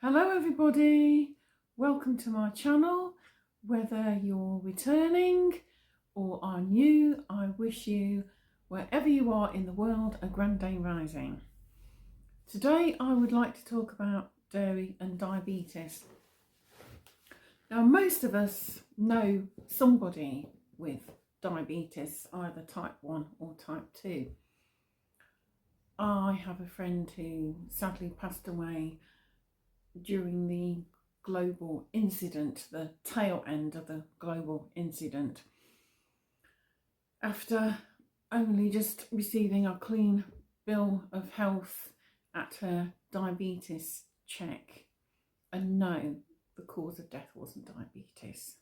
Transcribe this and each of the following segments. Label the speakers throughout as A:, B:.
A: Hello everybody, welcome to my channel. Whether you're returning or are new, I wish you, wherever you are in the world, a grand day rising. Today I would like to talk about dairy and diabetes. Now most of us know somebody with diabetes, either type 1 or type 2. I have a friend who sadly passed away during the global incident, the tail end of the global incident, after only just receiving a clean bill of health at her diabetes check. And no, the cause of death wasn't diabetes.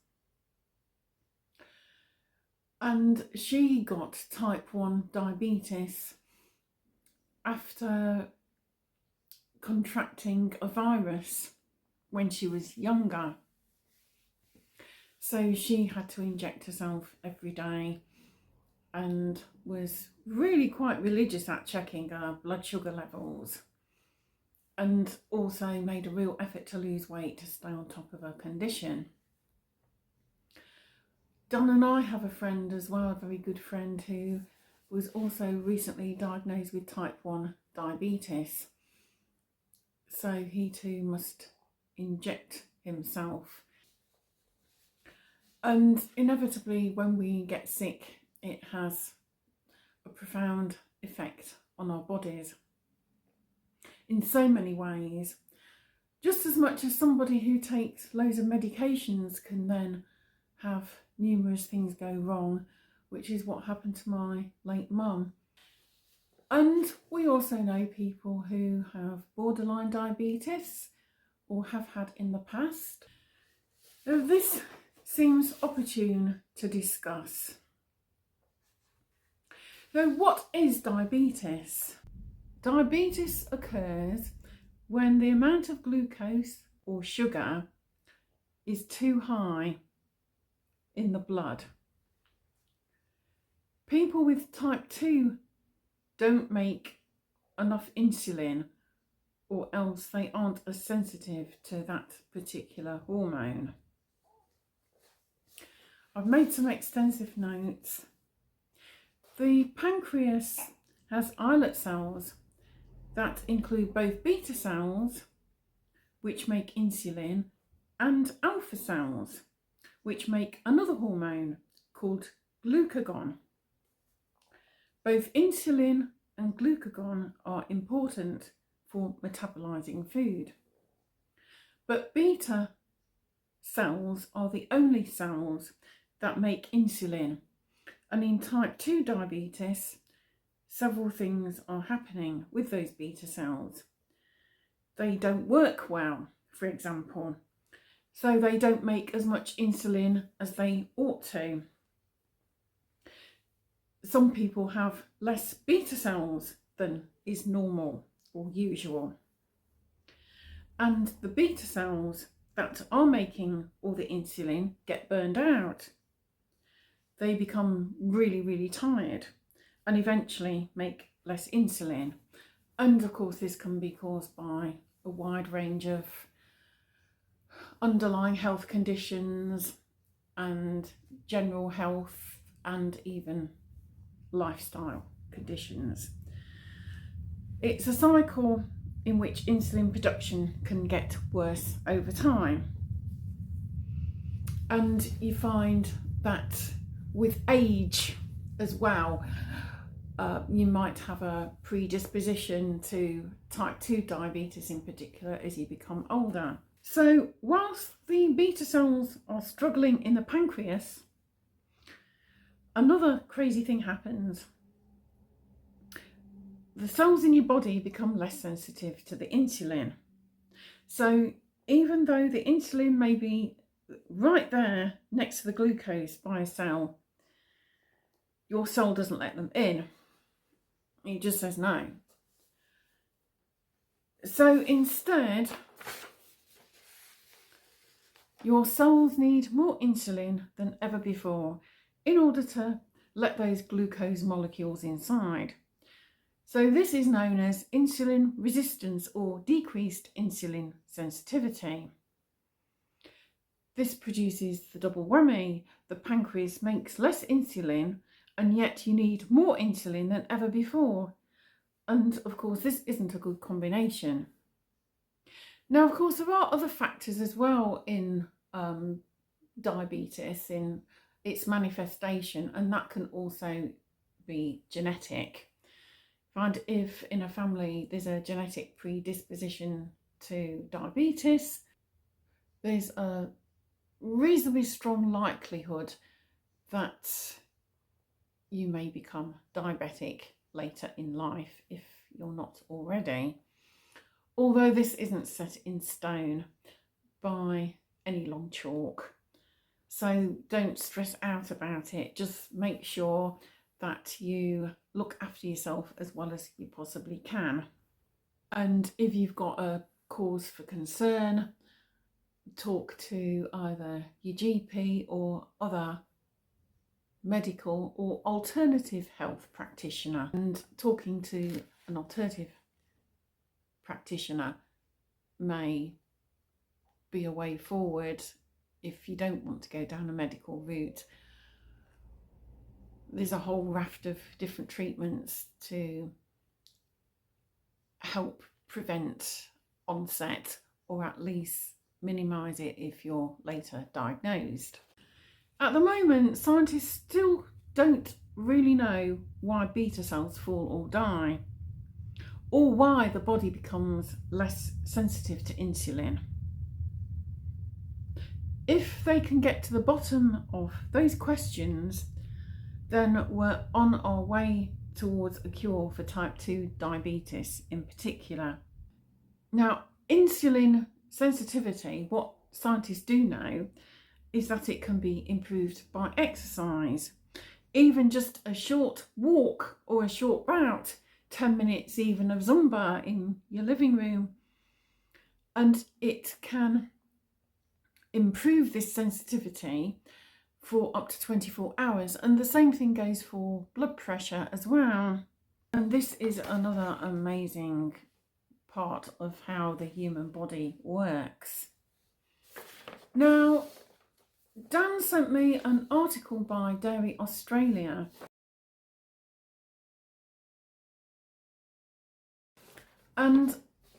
A: And she got type 1 diabetes after contracting a virus when she was younger. So she had to inject herself every day and was really quite religious at checking her blood sugar levels, and also made a real effort to lose weight to stay on top of her condition. Don and I have a friend as well, a very good friend, who was also recently diagnosed with type 1 diabetes. So he too must inject himself. And inevitably, when we get sick, it has a profound effect on our bodies in so many ways. Just as much as somebody who takes loads of medications can then have numerous things go wrong, which is what happened to my late mum. And we also know people who have borderline diabetes or have had in the past. Now, this seems opportune to discuss. So what is diabetes? Diabetes occurs when the amount of glucose or sugar is too high in the blood. People with type 2 don't make enough insulin, or else they aren't as sensitive to that particular hormone. I've made some extensive notes. The pancreas has islet cells that include both beta cells, which make insulin, and alpha cells, which make another hormone called glucagon. Both insulin and glucagon are important for metabolizing food. But beta cells are the only cells that make insulin. And in type 2 diabetes, several things are happening with those beta cells. They don't work well, for example. So they don't make as much insulin as they ought to. Some people have less beta cells than is normal or usual. And the beta cells that are making all the insulin get burned out. They become really, really tired and eventually make less insulin. And of course, this can be caused by a wide range of underlying health conditions and general health and even lifestyle conditions. It's a cycle in which insulin production can get worse over time. And you find that with age as well, you might have a predisposition to type 2 diabetes in particular as you become older. So whilst the beta cells are struggling in the pancreas, another crazy thing happens. The cells in your body become less sensitive to the insulin. So even though the insulin may be right there next to the glucose by a cell, your cell doesn't let them in. It just says no. So instead, your cells need more insulin than ever before in order to let those glucose molecules inside. So this is known as insulin resistance or decreased insulin sensitivity. This produces the double whammy. The pancreas makes less insulin, and yet you need more insulin than ever before. And of course, this isn't a good combination. Now, of course, there are other factors as well in diabetes, in its manifestation, and that can also be genetic. Find if in a family there's a genetic predisposition to diabetes, there's a reasonably strong likelihood that you may become diabetic later in life if you're not already. Although this isn't set in stone by any long chalk. So don't stress out about it. Just make sure that you look after yourself as well as you possibly can. And if you've got a cause for concern, talk to either your GP or other medical or alternative health practitioner. And talking to an alternative practitioner may be a way forward if you don't want to go down a medical route. There's a whole raft of different treatments to help prevent onset or at least minimise it if you're later diagnosed. At the moment, scientists still don't really know why beta cells fall or die, or why the body becomes less sensitive to insulin. If they can get to the bottom of those questions, then we're on our way towards a cure for type 2 diabetes in particular. Now, insulin sensitivity, what scientists do know is that it can be improved by exercise. Even just a short walk or a short bout, 10 minutes even of Zumba in your living room, and it can improve this sensitivity for up to 24 hours. And the same thing goes for blood pressure as well. And this is another amazing part of how the human body works. Now, Dan sent me an article by Dairy Australia, and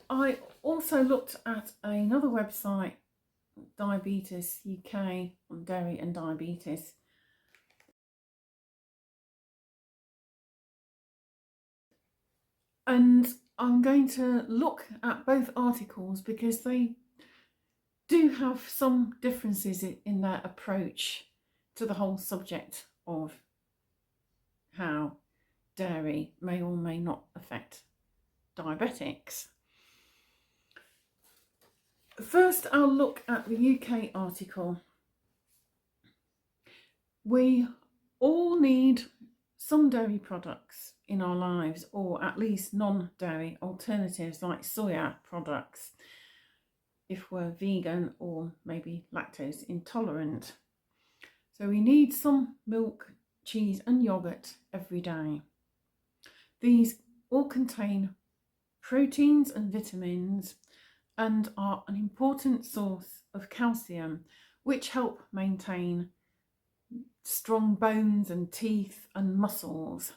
A: I also looked at another website, Diabetes UK, on dairy and diabetes. And I'm going to look at both articles because they do have some differences in their approach to the whole subject of how dairy may or may not affect diabetics. First, I'll look at the UK article. We all need some dairy products in our lives, or at least non-dairy alternatives like soya products if we're vegan or maybe lactose intolerant. So we need some milk, cheese and yoghurt every day. These all contain proteins and vitamins and are an important source of calcium, which help maintain strong bones and teeth and muscles.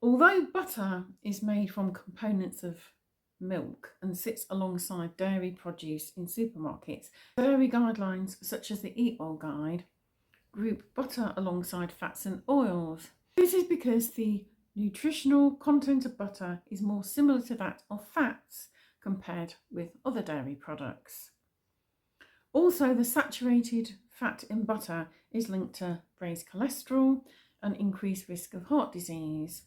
A: Although butter is made from components of milk and sits alongside dairy produce in supermarkets, dairy guidelines such as the Eat Well Guide group butter alongside fats and oils. This is because the nutritional content of butter is more similar to that of fats compared with other dairy products. Also, the saturated fat in butter is linked to raised cholesterol and increased risk of heart disease.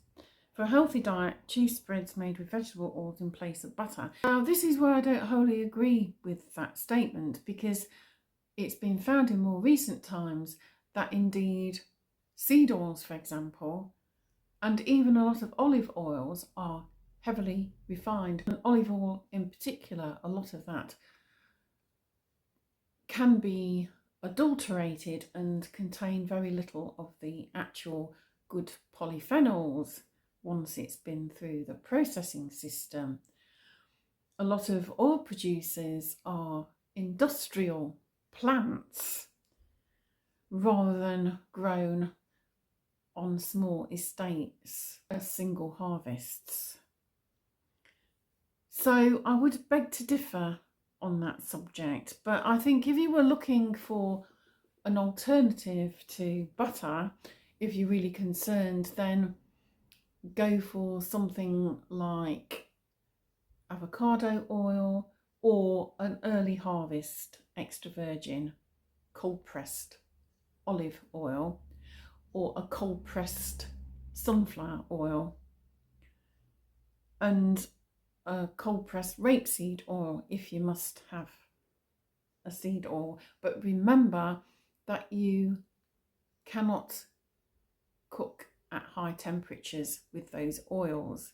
A: For a healthy diet, choose spreads made with vegetable oils in place of butter. Now, this is where I don't wholly agree with that statement, because it's been found in more recent times that indeed seed oils, for example, and even a lot of olive oils are heavily refined. And olive oil in particular, a lot of that can be adulterated and contain very little of the actual good polyphenols once it's been through the processing system. A lot of oil producers are industrial plants rather than grown on small estates as single harvests. So I would beg to differ on that subject, but I think if you were looking for an alternative to butter, if you're really concerned, then go for something like avocado oil or an early harvest extra virgin cold pressed olive oil, or a cold pressed sunflower oil, and a cold pressed rapeseed oil if you must have a seed oil. But remember that you cannot cook at high temperatures with those oils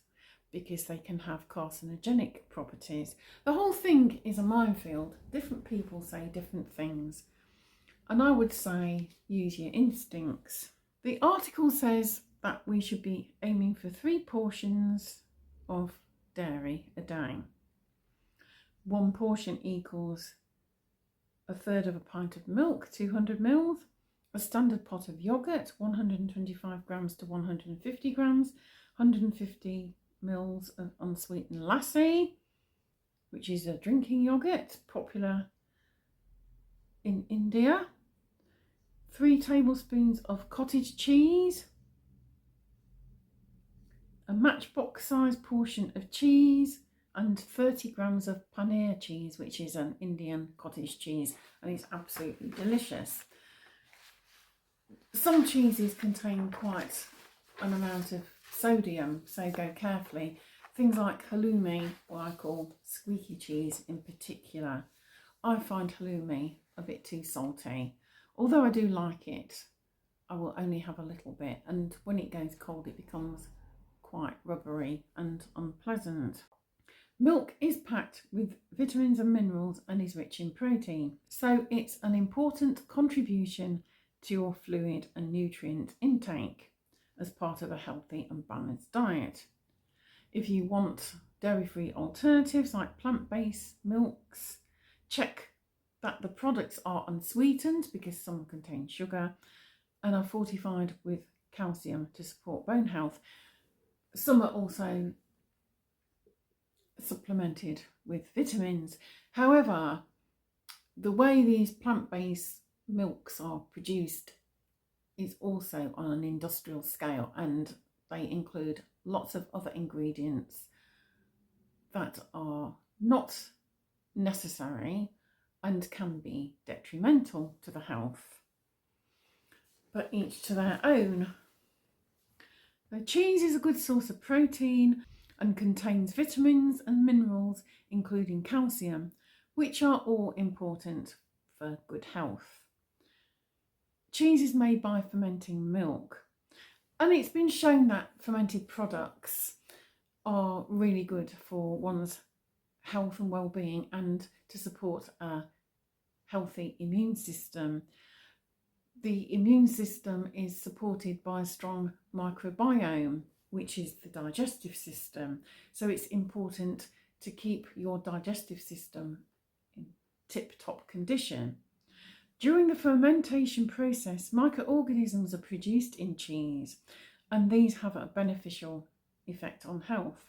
A: because they can have carcinogenic properties. The whole thing is a minefield. Different people say different things, and I would say use your instincts. The article says that we should be aiming for 3 portions of dairy a day. 1 portion equals 1/3 of a pint of milk, 200 ml, a standard pot of yoghurt, 125 grams to 150 grams, 150 ml of unsweetened lassi, which is a drinking yoghurt popular in India, 3 tablespoons of cottage cheese, a matchbox size portion of cheese, and 30 grams of paneer cheese, which is an Indian cottage cheese, and it's absolutely delicious. Some cheeses contain quite an amount of sodium, so go carefully. Things like halloumi, what I call squeaky cheese in particular. I find halloumi a bit too salty. Although I do like it, I will only have a little bit, and when it goes cold it becomes quite rubbery and unpleasant. Milk is packed with vitamins and minerals and is rich in protein, so it's an important contribution to your fluid and nutrient intake as part of a healthy and balanced diet. If you want dairy-free alternatives like plant-based milks, check that the products are unsweetened because some contain sugar and are fortified with calcium to support bone health. Some are also supplemented with vitamins. However, the way these plant-based milks are produced is also on an industrial scale, and they include lots of other ingredients that are not necessary and can be detrimental to the health. But each to their own. The cheese is a good source of protein and contains vitamins and minerals, including calcium, which are all important for good health. Cheese is made by fermenting milk, and it's been shown that fermented products are really good for one's health and well-being and to support a healthy immune system. The immune system is supported by a strong microbiome, which is the digestive system. So it's important to keep your digestive system in tip-top condition. During the fermentation process, microorganisms are produced in cheese, and these have a beneficial effect on health.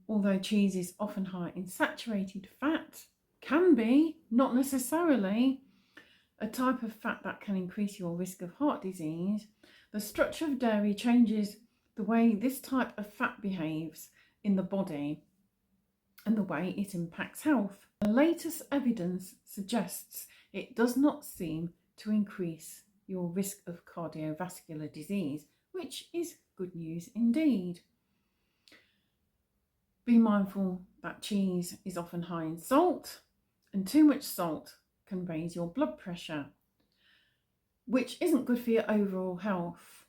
A: Although cheese is often high in saturated fat, can be, not necessarily, a type of fat that can increase your risk of heart disease, the structure of dairy changes the way this type of fat behaves in the body and the way it impacts health. The latest evidence suggests it does not seem to increase your risk of cardiovascular disease, which is good news indeed. Be mindful that cheese is often high in salt, and too much salt can raise your blood pressure, which isn't good for your overall health.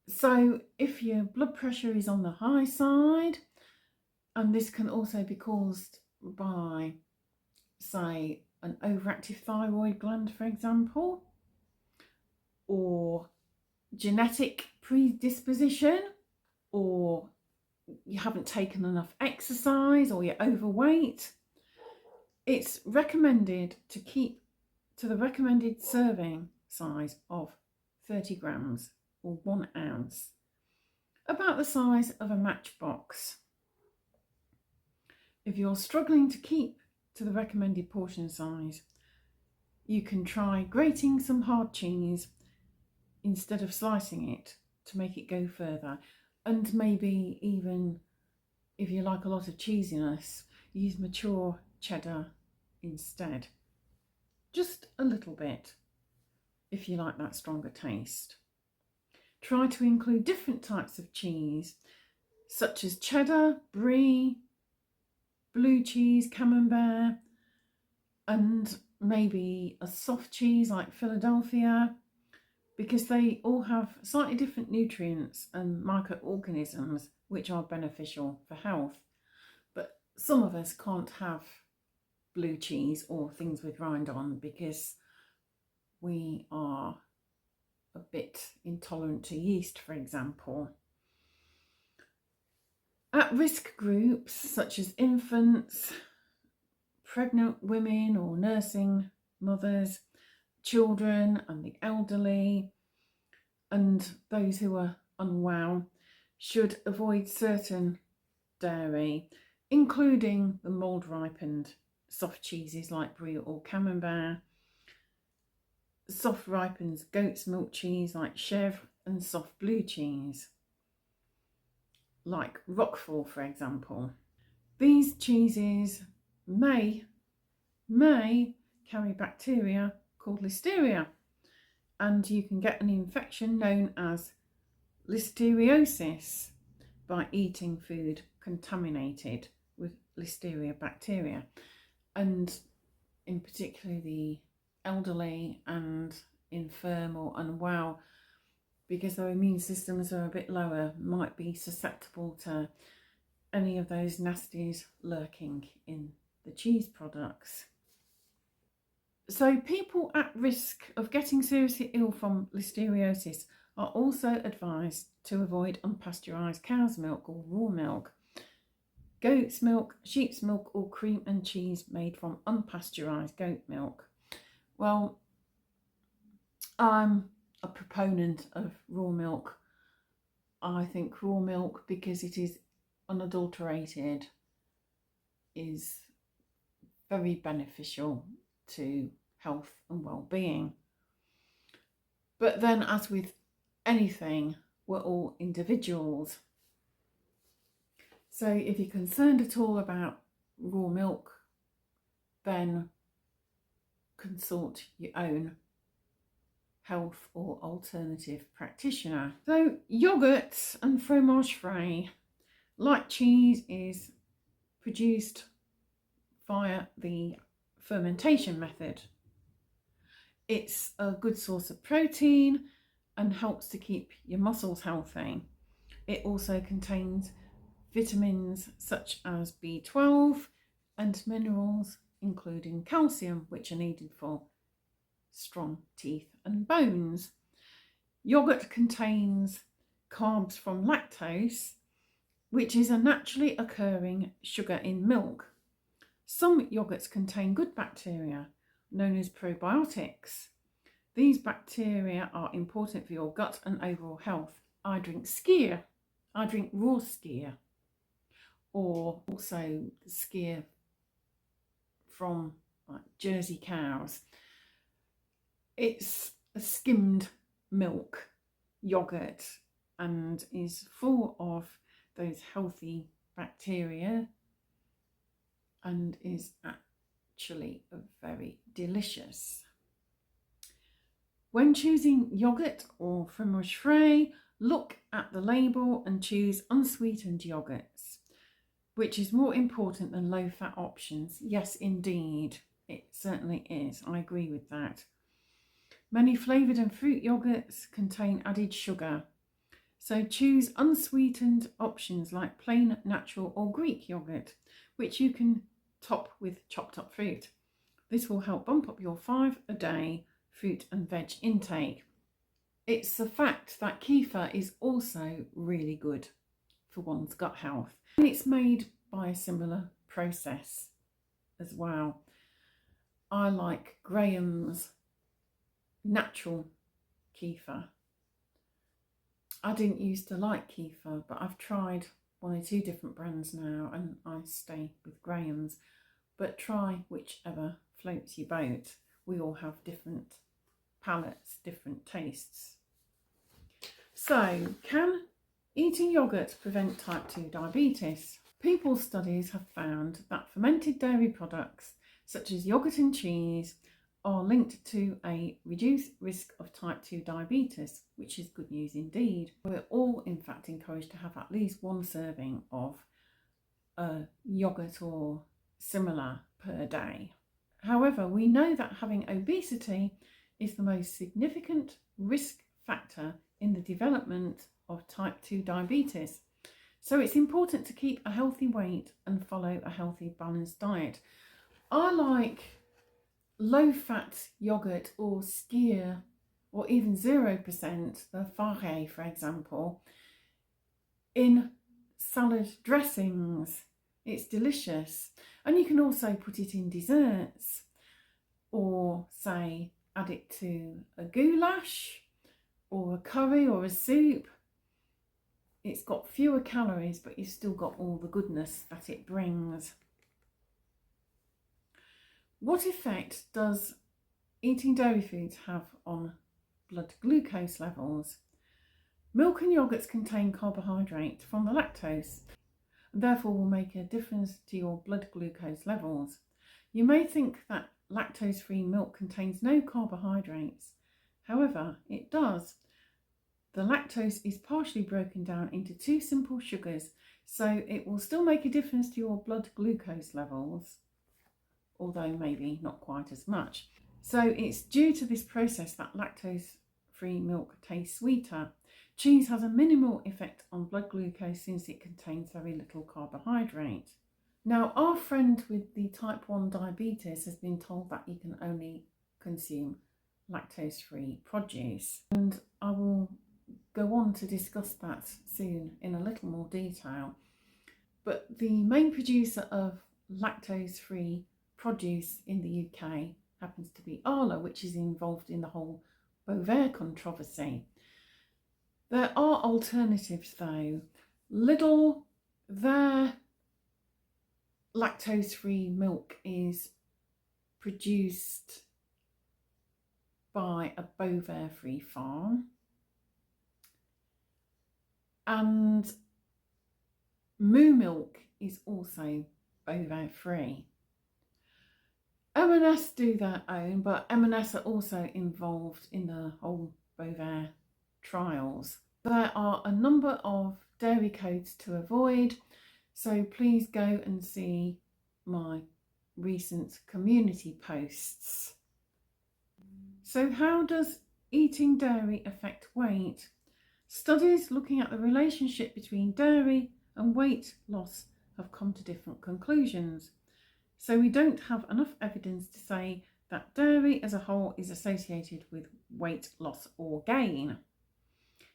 A: So if your blood pressure is on the high side, and this can also be caused by, say, an overactive thyroid gland, for example, or genetic predisposition, or you haven't taken enough exercise, or you're overweight, it's recommended to keep to the recommended serving size of 30 grams or 1 ounce, about the size of a matchbox. If you're struggling to keep to the recommended portion size, you can try grating some hard cheese instead of slicing it to make it go further. And maybe even, if you like a lot of cheesiness, use mature cheddar instead. Just a little bit, if you like that stronger taste. Try to include different types of cheese, such as cheddar, brie, blue cheese, camembert, and maybe a soft cheese like Philadelphia, because they all have slightly different nutrients and microorganisms which are beneficial for health. But some of us can't have blue cheese or things with rind on because we are a bit intolerant to yeast, for example. At-risk groups such as infants, pregnant women or nursing mothers, children and the elderly, and those who are unwell should avoid certain dairy, including the mould ripened soft cheeses like brie or camembert, soft ripened goat's milk cheese like chèvre, and soft blue cheese like Roquefort, for example. These cheeses may carry bacteria called Listeria, and you can get an infection known as listeriosis by eating food contaminated with Listeria bacteria, and in particular the elderly and infirm or unwell, because their immune systems are a bit lower, might be susceptible to any of those nasties lurking in the cheese products. So people at risk of getting seriously ill from listeriosis are also advised to avoid unpasteurised cow's milk or raw milk, goat's milk, sheep's milk, or cream and cheese made from unpasteurised goat milk. Well, I'm a proponent of raw milk. I think raw milk, because it is unadulterated, is very beneficial to health and well-being. But then, as with anything, we're all individuals. So if you're concerned at all about raw milk, then consult your own health or alternative practitioner. So yogurt and fromage frais, like cheese, is produced via the fermentation method. It's a good source of protein and helps to keep your muscles healthy. It also contains vitamins such as B12 and minerals including calcium, which are needed for strong teeth and bones. Yogurt contains carbs from lactose, which is a naturally occurring sugar in milk. Some yogurts contain good bacteria known as probiotics. These bacteria are important for your gut and overall health. I drink skyr. I drink raw skyr, or also skyr from Jersey cows. It's a skimmed milk yogurt and is full of those healthy bacteria and is actually very delicious. When choosing yogurt or fromage frais, look at the label and choose unsweetened yogurts, which is more important than low-fat options. Yes, indeed, it certainly is. I agree with that. Many flavoured and fruit yogurts contain added sugar, so choose unsweetened options like plain, natural or Greek yogurt, which you can top with chopped up fruit. This will help bump up your 5 a day fruit and veg intake. it's a fact that kefir is also really good for one's gut health. And it's made by a similar process as well. I like Graham's natural kefir. I didn't used to like kefir, but I've tried 1 or 2 different brands now and I stay with Graham's. But try whichever floats your boat. We all have different palates, different tastes. So, can eating yoghurt prevent type 2 diabetes? People's studies have found that fermented dairy products such as yoghurt and cheese are linked to a reduced risk of type 2 diabetes, which is good news indeed. We're all in fact encouraged to have at least 1 serving of yoghurt or similar per day. However, we know that having obesity is the most significant risk factor in the development of type 2 diabetes. So it's important to keep a healthy weight and follow a healthy balanced diet. I like low-fat yogurt or skyr or even 0%, the Faré for example, in salad dressings. It's delicious. And you can also put it in desserts or say add it to a goulash or a curry or a soup. It's got fewer calories, but you've still got all the goodness that it brings. What effect does eating dairy foods have on blood glucose levels? Milk and yogurts contain carbohydrate from the lactose, and therefore will make a difference to your blood glucose levels. You may think that lactose-free milk contains no carbohydrates. However, it does. The lactose is partially broken down into 2 simple sugars, so it will still make a difference to your blood glucose levels, although maybe not quite as much. So it's due to this process that lactose-free milk tastes sweeter. Cheese has a minimal effect on blood glucose since it contains very little carbohydrate. Now, our friend with the type 1 diabetes has been told that you can only consume lactose-free produce, and I will go on to discuss that soon in a little more detail. But the main producer of lactose-free produce in the UK happens to be Arla, which is involved in the whole Bovaer controversy. There are alternatives though. Lidl, their lactose-free milk is produced by a Bovaer-free farm, and Moo milk is also Bovaer-free. M&S do their own, but M&S are also involved in the whole Bovaer trials. There are a number of dairy codes to avoid, so please go and see my recent community posts. So how does eating dairy affect weight? Studies looking at the relationship between dairy and weight loss have come to different conclusions. So we don't have enough evidence to say that dairy as a whole is associated with weight loss or gain.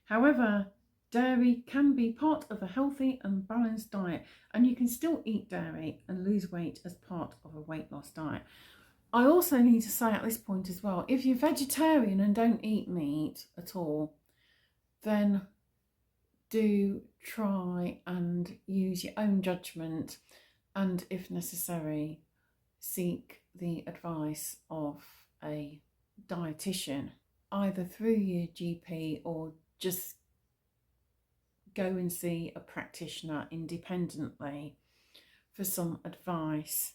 A: However, dairy can be part of a healthy and balanced diet, and you can still eat dairy and lose weight as part of a weight loss diet. I also need to say at this point as well, if you're vegetarian and don't eat meat at all, then do try and use your own judgment, and if necessary, seek the advice of a dietitian, either through your GP or just go and see a practitioner independently for some advice,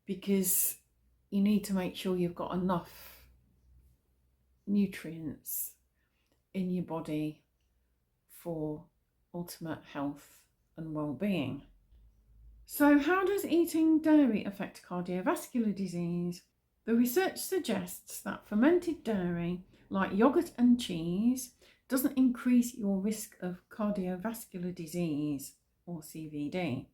A: because you need to make sure you've got enough nutrients in your body for ultimate health and well-being. So how does eating dairy affect cardiovascular disease? The research suggests that fermented dairy, like yoghurt and cheese, doesn't increase your risk of cardiovascular disease or CVD.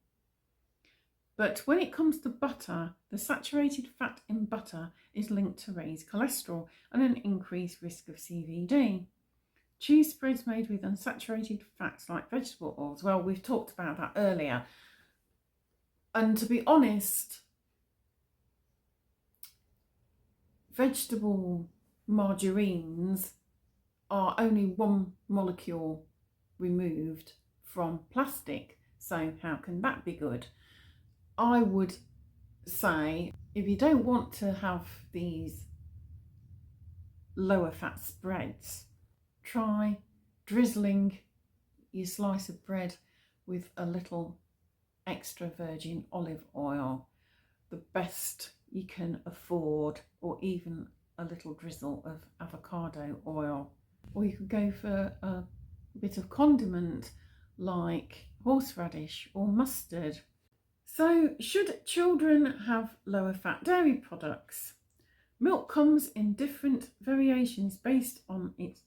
A: But when it comes to butter, the saturated fat in butter is linked to raised cholesterol and an increased risk of CVD. Cheese spreads made with unsaturated fats like vegetable oils. Well, we've talked about that earlier. And to be honest, vegetable margarines are only one molecule removed from plastic. So how can that be good? I would say if you don't want to have these lower fat spreads, try drizzling your slice of bread with a little extra virgin olive oil, the best you can afford, or even a little drizzle of avocado oil. Or you could go for a bit of condiment like horseradish or mustard. So should children have lower fat dairy products? Milk comes in different variations based on its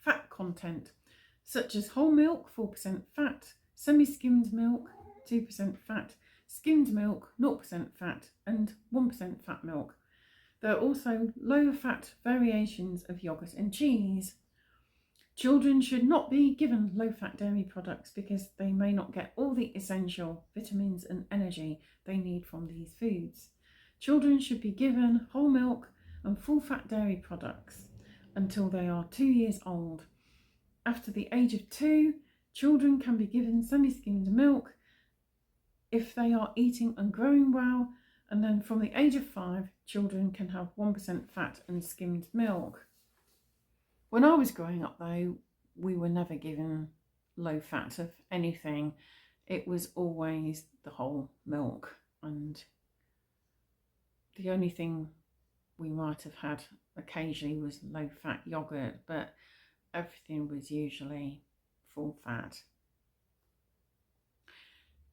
A: fat content, such as whole milk 4% fat, semi-skimmed milk 2% fat, skimmed milk 0% fat and 1% fat milk. There are also lower fat variations of yogurt and cheese. Children should not be given low-fat dairy products because they may not get all the essential vitamins and energy they need from these foods. Children should be given whole milk and full-fat dairy products until they are 2 years old. After the age of 2, children can be given semi-skimmed milk if they are eating and growing well, and then from the age of 5, children can have 1% fat and skimmed milk. When I was growing up though, we were never given low fat of anything. It was always the whole milk, and the only thing we might have had occasionally was low fat yogurt, but everything was usually full fat.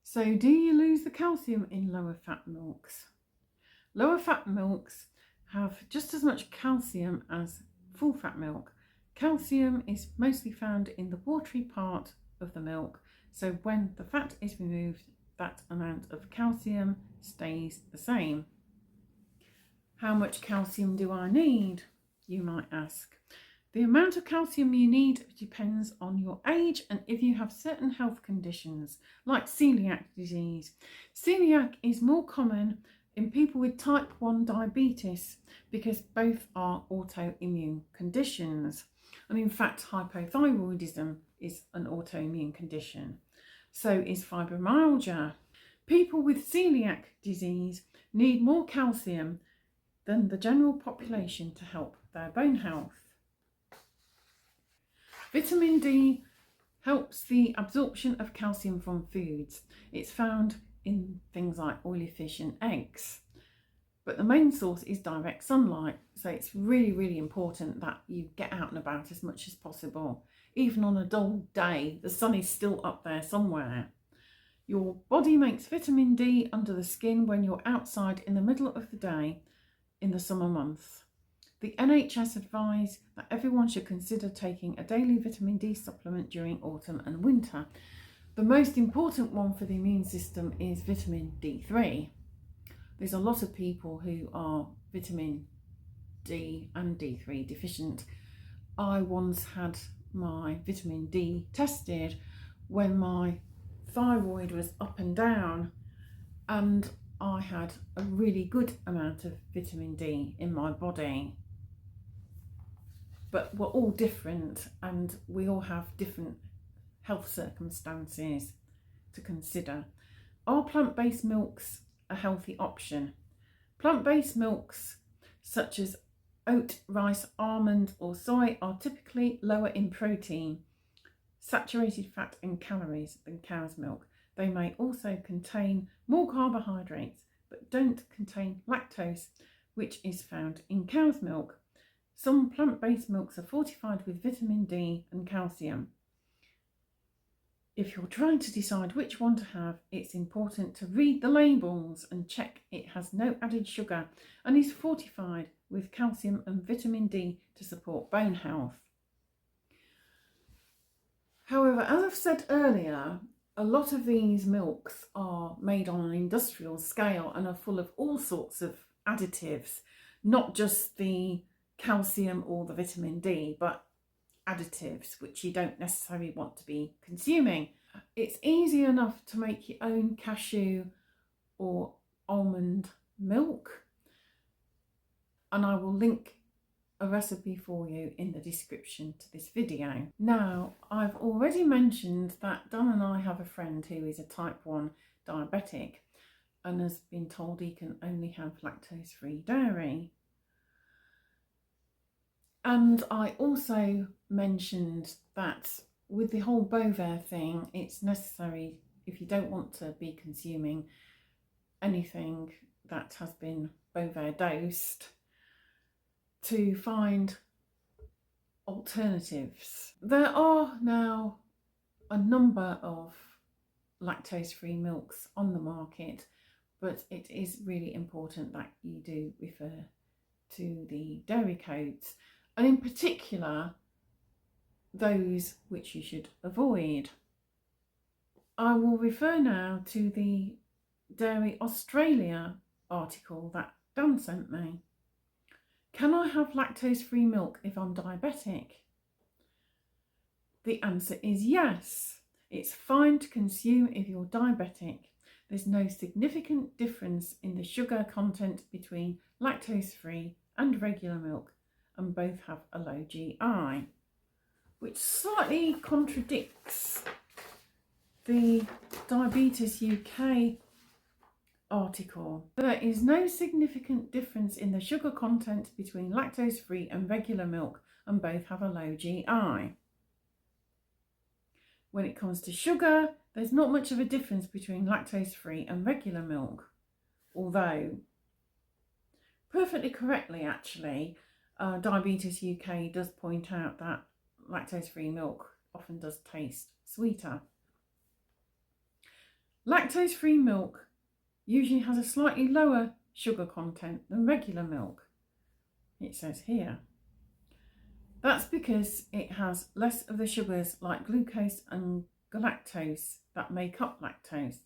A: So do you lose the calcium in lower fat milks? Lower fat milks have just as much calcium as full fat milk. Calcium is mostly found in the watery part of the milk, so when the fat is removed, that amount of calcium stays the same. How much calcium do I need, you might ask? The amount of calcium you need depends on your age and if you have certain health conditions like celiac disease. Celiac is more common in people with type 1 diabetes because both are autoimmune conditions. And in fact, hypothyroidism is an autoimmune condition. So is fibromyalgia. People with celiac disease need more calcium than the general population to help their bone health. Vitamin D helps the absorption of calcium from foods. It's found in things like oily fish and eggs. But the main source is direct sunlight, so it's really important that you get out and about as much as possible. Even on a dull day, the sun is still up there somewhere. Your body makes vitamin D under the skin when you're outside in the middle of the day in the summer months. The NHS advise that everyone should consider taking a daily vitamin D supplement during autumn and winter. The most important one for the immune system is vitamin D3. There's a lot of people who are vitamin D and D3 deficient. I once had my vitamin D tested when my thyroid was up and down, and I had a really good amount of vitamin D in my body. But we're all different and we all have different health circumstances to consider. Are plant-based milks a healthy option? Plant-based milks such as oat, rice, almond or soy are typically lower in protein, saturated fat and calories than cow's milk. They may also contain more carbohydrates but don't contain lactose, which is found in cow's milk. Some plant-based milks are fortified with vitamin D and calcium. If you're trying to decide which one to have, it's important to read the labels and check it has no added sugar and is fortified with calcium and vitamin D to support bone health. However, as I've said earlier, a lot of these milks are made on an industrial scale and are full of all sorts of additives, not just the calcium or the vitamin D, but additives which you don't necessarily want to be consuming. It's easy enough to make your own cashew or almond milk, and I will link a recipe for you in the description to this video. Now, I've already mentioned that Dan and I have a friend who is a type 1 diabetic and has been told he can only have lactose-free dairy. And I also mentioned that with the whole Bovaer thing, it's necessary, if you don't want to be consuming anything that has been Bovaer dosed, to find alternatives. There are now a number of lactose-free milks on the market, but it is really important that you do refer to the dairy codes, and in particular those which you should avoid. I will refer now to the Dairy Australia article that Dan sent me. Can I have lactose-free milk if I'm diabetic? The answer is yes. It's fine to consume if you're diabetic. There's no significant difference in the sugar content between lactose-free and regular milk, and both have a low GI, which slightly contradicts the Diabetes UK article. There is no significant difference in the sugar content between lactose-free and regular milk, and both have a low GI. When it comes to sugar, there's not much of a difference between lactose-free and regular milk, although perfectly correctly actually, Diabetes UK does point out that lactose-free milk often does taste sweeter. Lactose-free milk usually has a slightly lower sugar content than regular milk, it says here. That's because it has less of the sugars like glucose and galactose that make up lactose,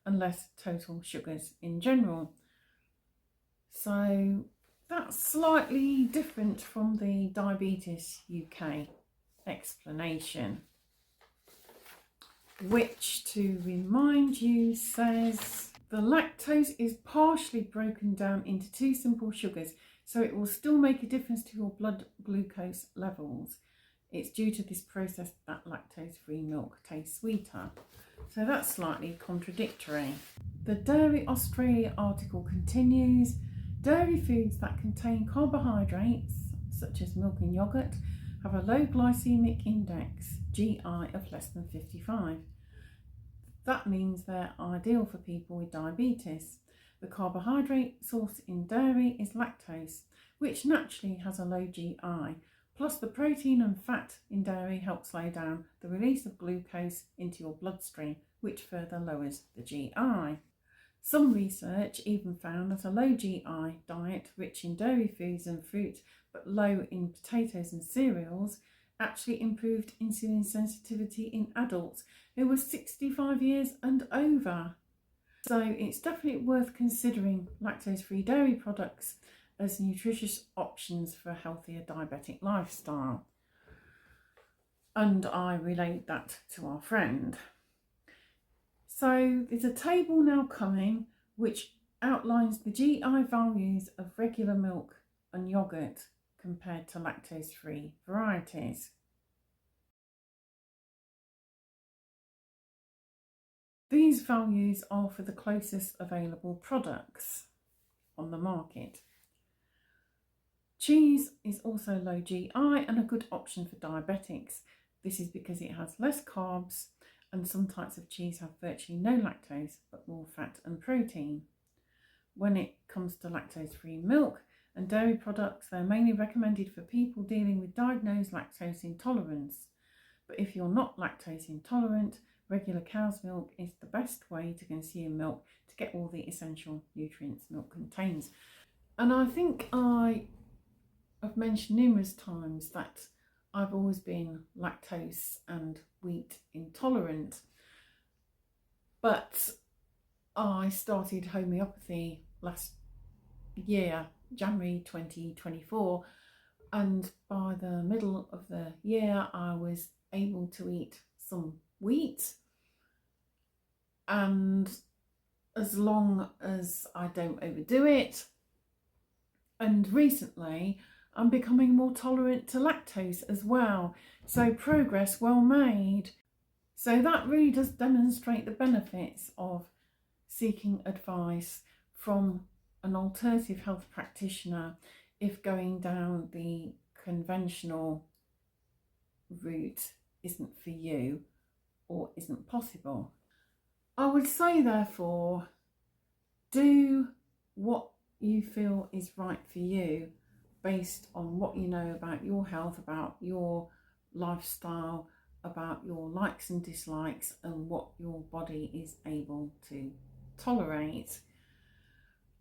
A: and less total sugars in general. So that's slightly different from the Diabetes UK explanation, which, to remind you, says the lactose is partially broken down into two simple sugars, so it will still make a difference to your blood glucose levels. It's due to this process that lactose-free milk tastes sweeter. So that's slightly contradictory. The Dairy Australia article continues. Dairy foods that contain carbohydrates, such as milk and yoghurt, have a low glycemic index, GI, of less than 55. That means they're ideal for people with diabetes. The carbohydrate source in dairy is lactose, which naturally has a low GI, plus the protein and fat in dairy help slow down the release of glucose into your bloodstream, which further lowers the GI. Some research even found that a low GI diet, rich in dairy foods and fruit, but low in potatoes and cereals, actually improved insulin sensitivity in adults who were 65 years and over. So it's definitely worth considering lactose-free dairy products as nutritious options for a healthier diabetic lifestyle. And I relate that to our friend. So there's a table now coming which outlines the GI values of regular milk and yoghurt compared to lactose-free varieties. These values are for the closest available products on the market. Cheese is also low GI and a good option for diabetics. This is because it has less carbs, and some types of cheese have virtually no lactose but more fat and protein. When it comes to lactose-free milk and dairy products, they're mainly recommended for people dealing with diagnosed lactose intolerance. But if you're not lactose intolerant, regular cow's milk is the best way to consume milk to get all the essential nutrients milk contains. And I think I've mentioned numerous times that I've always been lactose and wheat intolerant, but I started homeopathy last year, January 2024, And by the middle of the year, I was able to eat some wheat, and as long as I don't overdo it. And recently I'm becoming more tolerant to lactose as well, so progress well made. So that really does demonstrate the benefits of seeking advice from an alternative health practitioner if going down the conventional route isn't for you or isn't possible. I would say, therefore, do what you feel is right for you based on what you know about your health, about your lifestyle, about your likes and dislikes, and what your body is able to tolerate.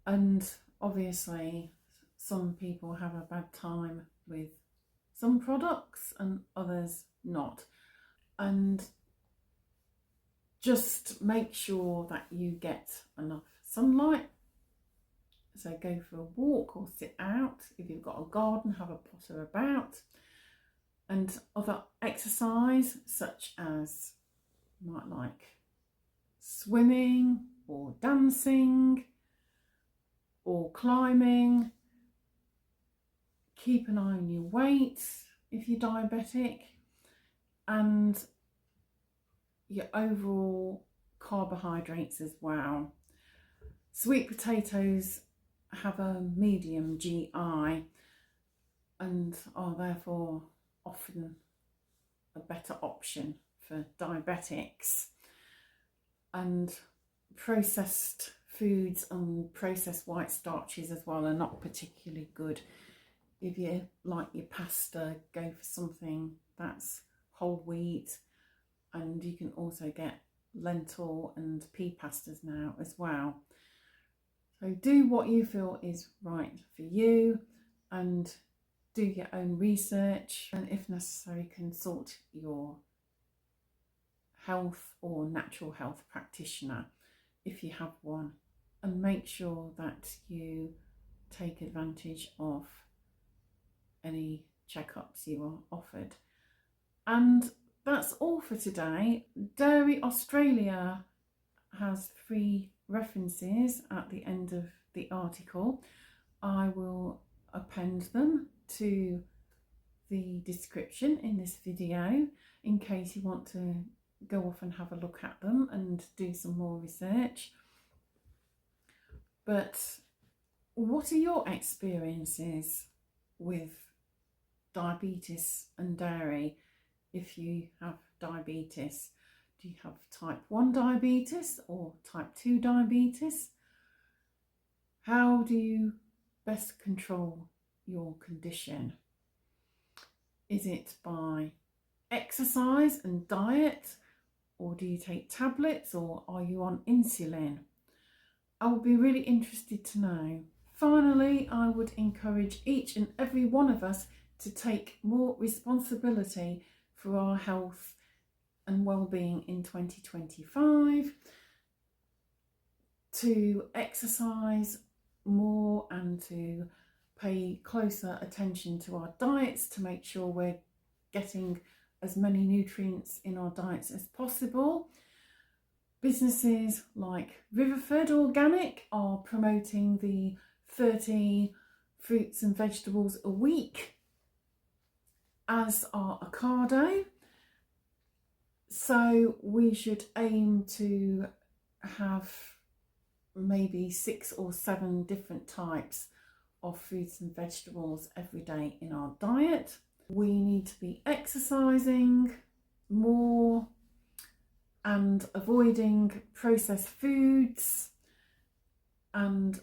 A: And obviously, some people have a bad time with some products and others not. And just make sure that you get enough sunlight. So go for a walk or sit out. If you've got a garden, have a potter about. And other exercise, such as you might like swimming or dancing or climbing. Keep an eye on your weight if you're diabetic, and your overall carbohydrates as well. Sweet potatoes have a medium GI and are therefore often a better option for diabetics. And processed foods and processed white starches as well are not particularly good. If you like your pasta, go for something that's whole wheat, and you can also get lentil and pea pastas now as well. So do what you feel is right for you, and do your own research, and if necessary consult your health or natural health practitioner if you have one, and make sure that you take advantage of any checkups you are offered. And that's all for today. Dairy Australia has 3 references at the end of the article. I will append them to the description in this video in case you want to go off and have a look at them and do some more research. But what are your experiences with diabetes and dairy? If you have diabetes, do you have type 1 diabetes or type 2 diabetes? How do you best control your condition? Is it by exercise and diet, or do you take tablets, or are you on insulin? I would be really interested to know. Finally, I would encourage each and every one of us to take more responsibility for our health and well-being in 2025, to exercise more and to pay closer attention to our diets to make sure we're getting as many nutrients in our diets as possible. Businesses like Riverford Organic are promoting the 30 fruits and vegetables a week, as are Ocado. So we should aim to have maybe 6 or 7 different types of fruits and vegetables every day in our diet. We need to be exercising more and avoiding processed foods, and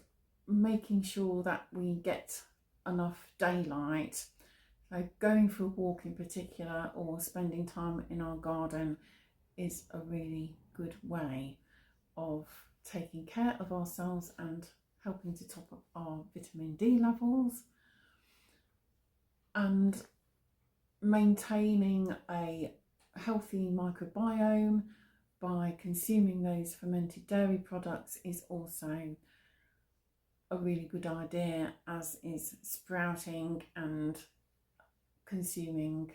A: making sure that we get enough daylight. So going for a walk in particular, or spending time in our garden, is a really good way of taking care of ourselves and helping to top up our vitamin D levels, and maintaining a healthy microbiome by consuming those fermented dairy products is also a really good idea, as is sprouting and consuming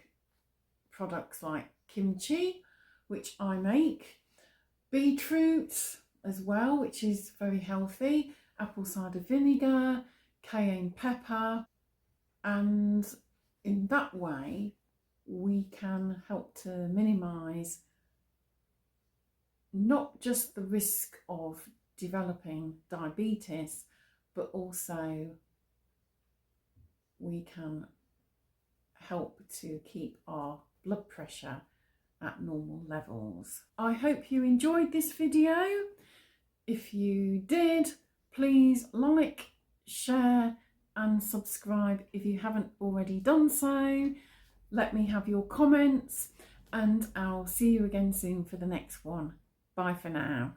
A: products like kimchi, which I make, beetroot as well, which is very healthy, apple cider vinegar, cayenne pepper, and in that way we can help to minimise not just the risk of developing diabetes, but also we can help to keep our blood pressure at normal levels. I hope you enjoyed this video. If you did, please like, share and subscribe if you haven't already done so. Let me have your comments, and I'll see you again soon for the next one. Bye for now.